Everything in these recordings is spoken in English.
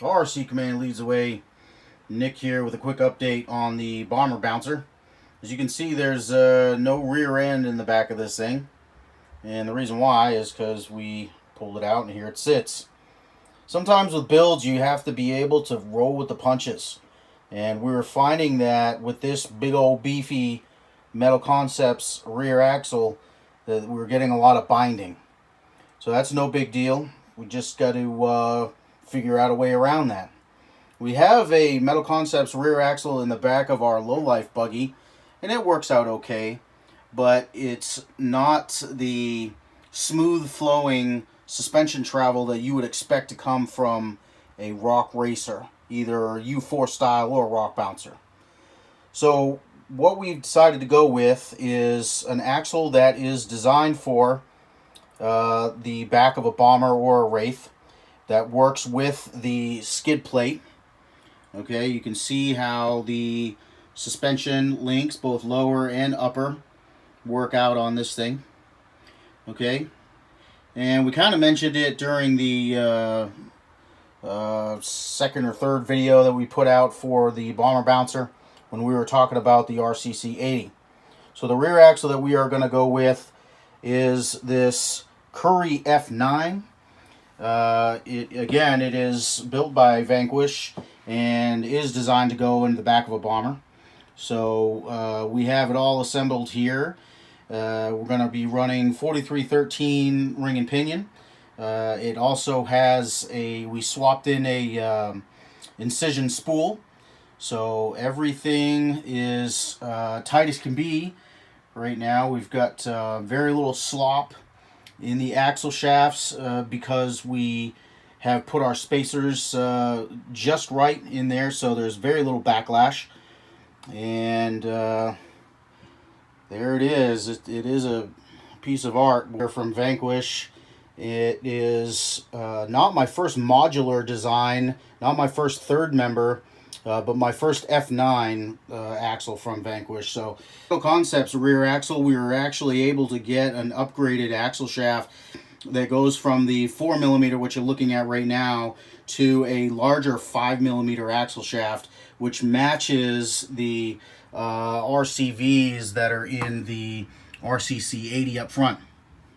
RC Command leads the way. Nick here with a quick update on the bomber bouncer. As you can see, there's no rear end in the back of this thing, and the reason why is because we pulled it out and here it sits. Sometimes with builds you have to be able to roll with the punches, and we were finding that with this big old beefy Metal Concepts rear axle that we were getting a lot of binding. So that's no big deal. We just got to figure out a way around that. We have a Metal Concepts rear axle in the back of our Low Life Buggy, and it works out okay, but it's not the smooth flowing suspension travel that you would expect to come from a rock racer, either U4 style or rock bouncer. So what we've decided to go with is an axle that is designed for the back of a bomber or a Wraith, that works with the skid plate. Okay, you can see how the suspension links, both lower and upper, work out on this thing. Okay, and we kind of mentioned it during the second or third video that we put out for the bomber bouncer when we were talking about the RCCLTW. So the rear axle that we are going to go with is this Curry F9. It is built by Vanquish and is designed to go in the back of a bomber. So we have it all assembled here. We're going to be running 4313 ring and pinion. It also has we swapped in a incision spool. So everything is tight as can be right now. We've got very little slop in the axle shafts because we have put our spacers just right in there, so there's very little backlash. And there it is. It is a piece of art. We're from Vanquish. It is not my first modular design, not my first third member, but my first F9 axle from Vanquish. So, Metal Concepts rear axle, we were actually able to get an upgraded axle shaft that goes from the 4mm, which you're looking at right now, to a larger 5mm axle shaft, which matches the RCVs that are in the RCCLTW up front.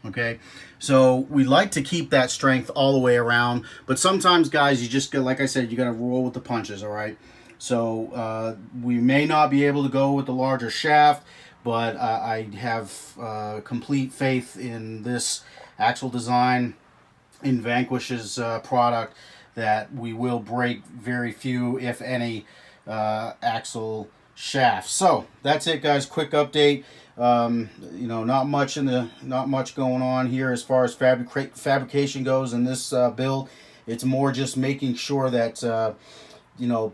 Okay, so we like to keep that strength all the way around, but sometimes, guys, you just got, like I said, you got to roll with the punches. All right, so we may not be able to go with the larger shaft, but I have complete faith in this axle design, in Vanquish's product, that we will break very few, if any, axle shafts. So that's it, guys. Quick update. Not much going on here as far as fabrication goes in this build. It's more just making sure that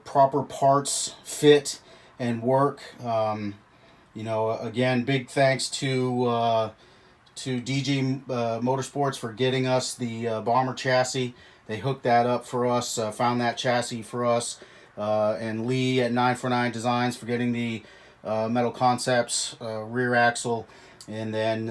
proper parts fit and work. Again, big thanks to DJ Motorsports for getting us the bomber chassis. They hooked that up for us, found that chassis for us, and Lee at 949 Designs for getting the Metal Concepts rear axle, and then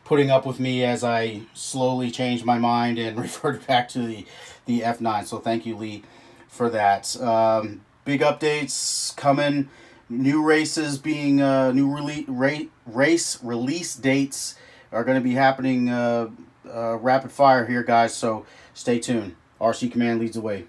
putting up with me as I slowly changed my mind and reverted back to the F9. So thank you, Lee, for that. Big updates coming. New races being race release dates are going to be happening rapid fire here, guys. So stay tuned. RC Command leads the way.